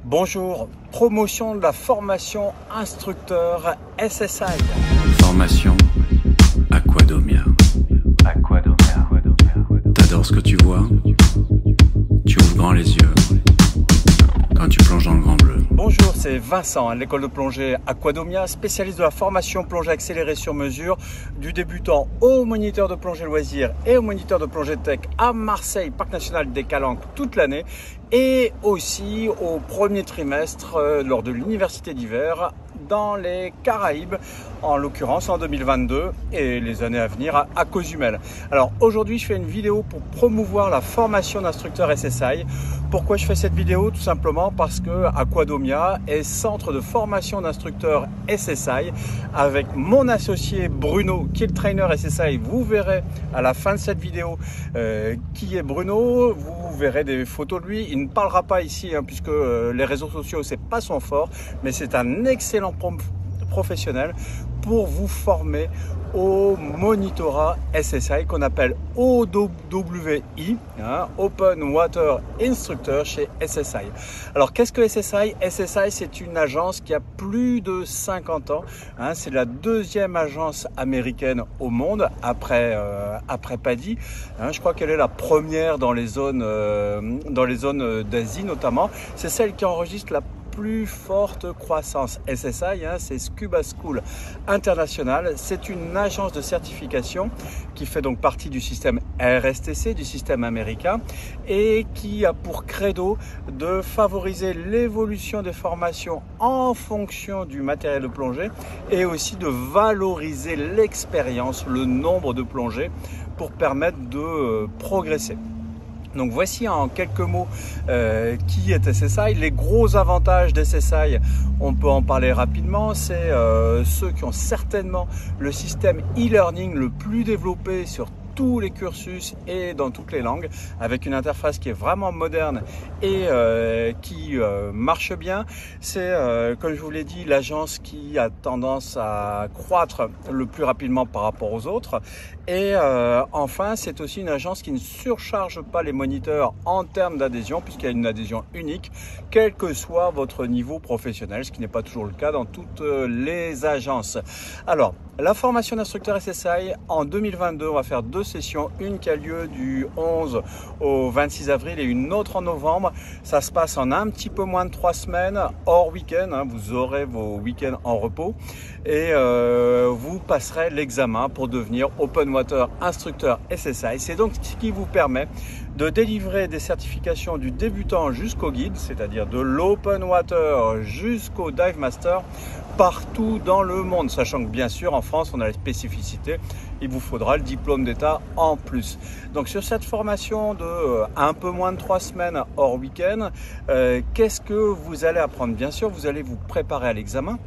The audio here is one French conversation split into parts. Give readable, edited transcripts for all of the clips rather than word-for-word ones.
Bonjour, promotion de la formation instructeur SSI. Formation Aquadomia. T'adores ce que tu vois? Tu ouvres grand les yeux quand tu plonges dans le grand bleu. Bonjour, c'est Vincent, à l'école de plongée Aquadomia, spécialiste de la formation plongée accélérée sur mesure, du débutant au moniteur de plongée loisir et au moniteur de plongée tech à Marseille, Parc National des Calanques toute l'année, et aussi au premier trimestre lors de l'université d'hiver dans les Caraïbes, en l'occurrence en 2022 et les années à venir à Cozumel. Alors aujourd'hui, je fais une vidéo pour promouvoir la formation d'instructeur SSI. Pourquoi je fais cette vidéo? Tout simplement parce que Aquadomia est centre de formation d'instructeurs SSI avec mon associé Bruno, qui est le trainer SSI. Vous verrez à la fin de cette vidéo qui est Bruno. Vous verrez des photos de lui. Il ne parlera pas ici puisque les réseaux sociaux, c'est pas son fort, mais c'est un excellent professionnel pour vous former au monitorat SSI qu'on appelle OWI, Open Water Instructor chez SSI. Alors qu'est-ce que SSI? SSI, c'est une agence qui a plus de 50 ans. C'est la deuxième agence américaine au monde après PADI. Je crois qu'elle est la première dans les zones d'Asie notamment. C'est celle qui enregistre la plus forte croissance. SSI, c'est Scuba School International. C'est une agence de certification qui fait donc partie du système RSTC, du système américain, et qui a pour credo de favoriser l'évolution des formations en fonction du matériel de plongée et aussi de valoriser l'expérience, le nombre de plongées pour permettre de progresser. Donc voici en quelques mots qui est SSI. Les gros avantages d'SSI, on peut en parler rapidement, c'est ceux qui ont certainement le système e-learning le plus développé sur tous les cursus et dans toutes les langues, avec une interface qui est vraiment moderne et qui marche bien. C'est, comme je vous l'ai dit, l'agence qui a tendance à croître le plus rapidement par rapport aux autres. Et enfin, c'est aussi une agence qui ne surcharge pas les moniteurs en termes d'adhésion, puisqu'il y a une adhésion unique, quel que soit votre niveau professionnel, ce qui n'est pas toujours le cas dans toutes les agences. Alors, la formation d'instructeur SSI, en 2022, on va faire deux sessions, une qui a lieu du 11 au 26 avril et une autre en novembre. Ça se passe en un petit peu moins de 3 semaines, hors week-end. Vous aurez vos week-ends en repos et vous passerez l'examen pour devenir Open Water Instructeur SSI. C'est donc ce qui vous permet de délivrer des certifications du débutant jusqu'au guide, c'est-à-dire de l'Open Water jusqu'au Dive Master, partout dans le monde, sachant que bien sûr en France on a les spécificités, il vous faudra le diplôme d'état en plus. Donc sur cette formation de un peu moins de 3 semaines hors week-end, qu'est-ce que vous allez apprendre? Bien sûr, vous allez vous préparer à l'examen.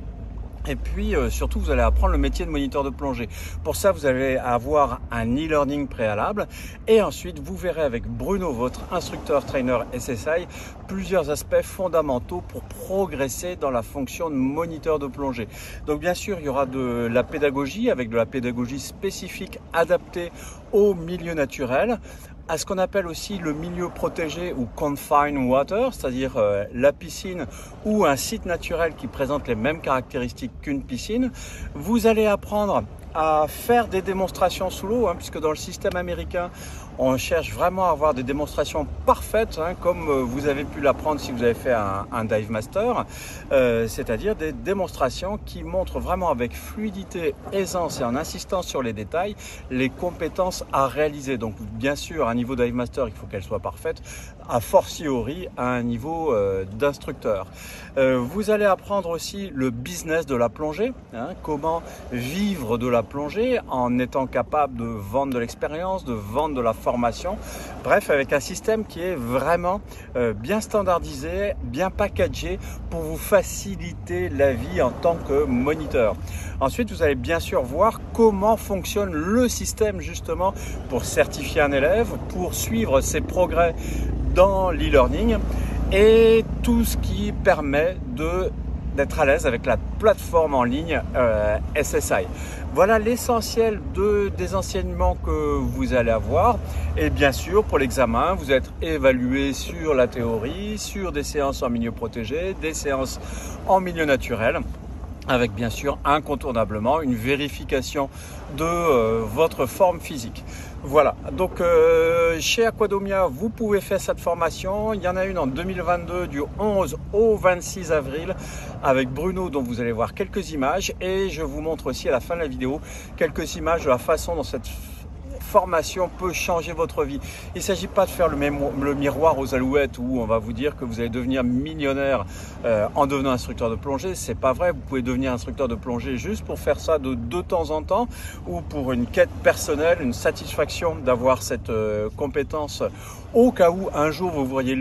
Et puis surtout, vous allez apprendre le métier de moniteur de plongée. Pour ça, vous allez avoir un e-learning préalable. Et ensuite, vous verrez avec Bruno, votre instructeur trainer SSI, plusieurs aspects fondamentaux pour progresser dans la fonction de moniteur de plongée. Donc bien sûr, il y aura de la pédagogie, avec de la pédagogie spécifique adaptée au milieu naturel, à ce qu'on appelle aussi le milieu protégé ou confined water, c'est-à-dire la piscine ou un site naturel qui présente les mêmes caractéristiques qu'une piscine. Vous allez apprendre à faire des démonstrations sous l'eau, puisque dans le système américain, on cherche vraiment à avoir des démonstrations parfaites, comme vous avez pu l'apprendre si vous avez fait un Dive Master, c'est-à-dire des démonstrations qui montrent vraiment avec fluidité, aisance et en insistant sur les détails, les compétences à réaliser. Donc bien sûr, à un niveau Dive Master, il faut qu'elle soit parfaite, a fortiori à un niveau d'instructeur. Vous allez apprendre aussi le business de la plongée, comment vivre de la plongée en étant capable de vendre de l'expérience, de vendre de la formation, bref, avec un système qui est vraiment bien standardisé, bien packagé pour vous faciliter la vie en tant que moniteur. Ensuite, vous allez bien sûr voir comment fonctionne le système justement pour certifier un élève, pour suivre ses progrès dans l'e-learning et tout ce qui permet de d'être à l'aise avec la plateforme en ligne SSI. Voilà l'essentiel des enseignements que vous allez avoir. Et bien sûr, pour l'examen, vous êtes évalué sur la théorie, sur des séances en milieu protégé, des séances en milieu naturel, avec bien sûr incontournablement une vérification de votre forme physique. Voilà, donc chez Aquadomia, vous pouvez faire cette formation. Il y en a une en 2022 du 11 au 26 avril avec Bruno, dont vous allez voir quelques images. Et je vous montre aussi à la fin de la vidéo quelques images de la façon dont cette formation peut changer votre vie. Il ne s'agit pas de faire le miroir aux alouettes où on va vous dire que vous allez devenir millionnaire en devenant instructeur de plongée. C'est pas vrai. Vous pouvez devenir instructeur de plongée juste pour faire ça de temps en temps ou pour une quête personnelle, une satisfaction d'avoir cette compétence au cas où un jour vous voudriez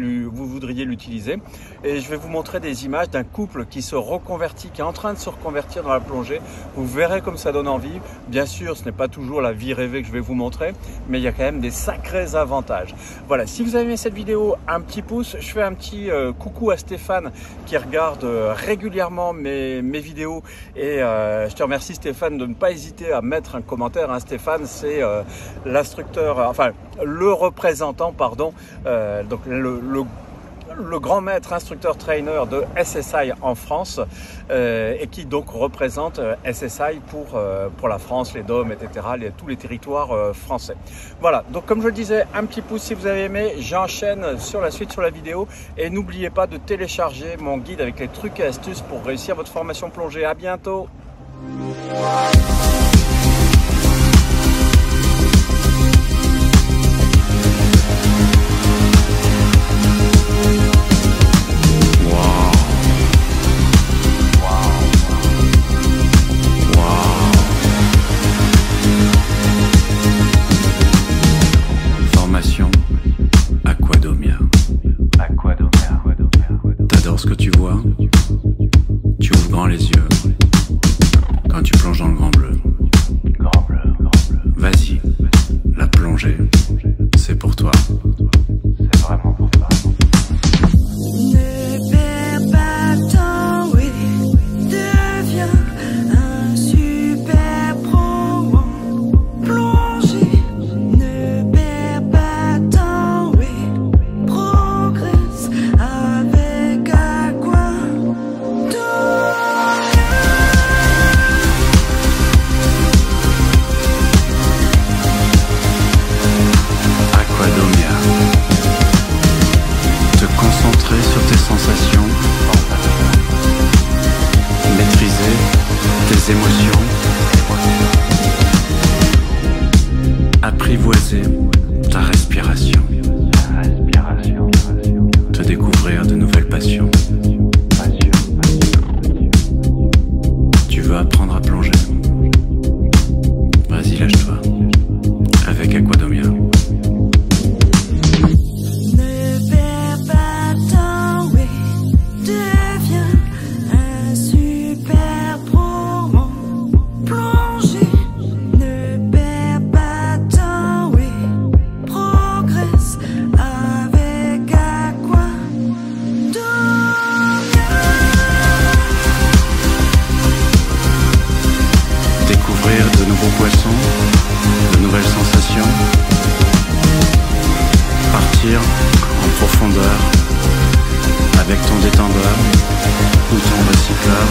l'utiliser. Et je vais vous montrer des images d'un couple qui se reconvertit, qui est en train de se reconvertir dans la plongée. Vous verrez comme ça donne envie. Bien sûr, ce n'est pas toujours la vie rêvée que je vais vous montrer, mais il y a quand même des sacrés avantages. Voilà, si vous avez aimé cette vidéo, un petit pouce. Je fais un petit coucou à Stéphane qui regarde régulièrement mes vidéos. Et je te remercie Stéphane de ne pas hésiter à mettre un commentaire. Hein. Stéphane, c'est l'instructeur, enfin le représentant, pardon, donc le grand maître instructeur trainer de SSI en France et qui donc représente SSI pour la France, les DOM, etc., tous les territoires français. Voilà, donc comme je le disais, un petit pouce si vous avez aimé, j'enchaîne sur la suite sur la vidéo et n'oubliez pas de télécharger mon guide avec les trucs et astuces pour réussir votre formation plongée. À bientôt. T'adores ce que tu vois, tu ouvres grand les yeux quand tu plonges dans le grand bleu. Vas-y, la plongée, c'est pour toi. C'est vraiment pour toi. Ne perds pas de temps, oui, deviens un super pro en plongée. Ne perds pas de temps, oui, progresse avec Aquadomia. Aquadomia. Te concentrer sur tes sensations, maîtriser tes émotions, apprivoiser ta respiration, te découvrir de nouvelles passions. Tu veux apprendre à plonger? Vas-y, lâche-toi avec Aquadomia. Ne perds pas de temps, oui, deviens un super pro en plongée. Ne perds pas de temps, oui, progresse avec Aquadomia. Découvrir de nouveaux poissons, de nouvelles sensations, partir en profondeur avec ton détendeur ou ton recycleur.